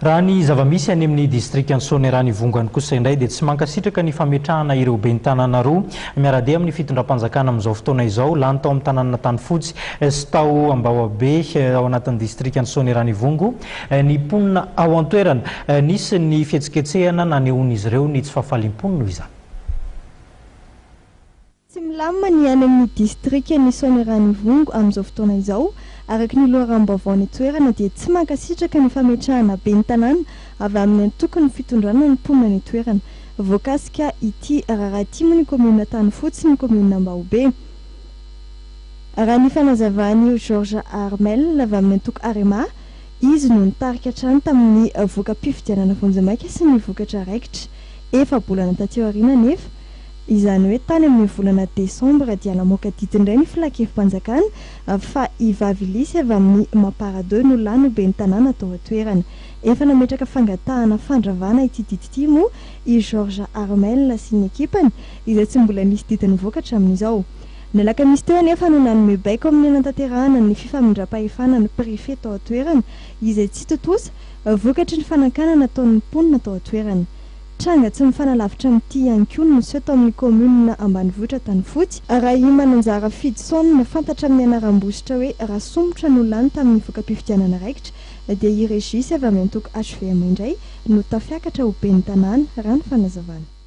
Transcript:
Raha ny zava-misy any amin'ny district Antsonera Vongany kosa indray dia tsy mankasitraka ny fametrahana ireo ben'ny tanàna roa miarahaba amin'ny fitondram-panjakana amin'izao fotoana izao lany tao amin'ny tanàna Tanifotsy sy tao Ambahoabe ao anatin'ny district Antsonera Vongo ny mponina ao an-toerana nisy ny fihetsiketsehana nanehon'izy ireo ny tsy fahafalim-pony noho izany. Tsy milamina ny any amin'ny district Antsonera Vongo amin'izao fotoana izao. Araka ny loharam-baovao ny toerana dia tsy mankasitraka ny fametrahana ben'ny tanàna avy amin'ny tokony fitondrana ny mponina ny toerana. Voakasika ity rahatimo ny komuna Tanifotsy ny komuna Ambahobe. Raha ny fanazavany Georges Armel avy amin'ny antoko Arema, izy no nitarika hatrany tamin'ny voka-pifidianana vonjamaika sy ny vokatra raikitra efa bolana taty aoriana nefa. Izany hoe tany amin'ny volana Desambra dia namoaka didindray ny filakevim-panjakana fa ivavy lisy avy amin'ny Mampara2 no lany ben'ny tanàna tao an-toerana. Efa nametraka fangatahana fandravana ity didity moa i Georges Armel sy ny ekipany izay tsy mbola nisy didiny vokatra amin'izao. Ny alakamisy teo anefa no nanome baiko amin'ny nantanterahana ny fifamindram-pahefana ny préfet tao an-toerana izay tsy totosa vokatry ny fanankanana nataon'ny mponina tao an-toerana. Tranga tsy mifanalavitra amin'ity ihany koa no niseho tao amin'ny komuna ambanivohitra Tanifotsy raha i mananjara Fidson no fantatra amin'ny anaram-bositra hoe raha somotra no lany tamin'ny voka-pifidianana raikitra dia i Régis avy amin'ny antoko HVM indray no tafiakatra ho ben'ny tanàna raha ny fanazavana.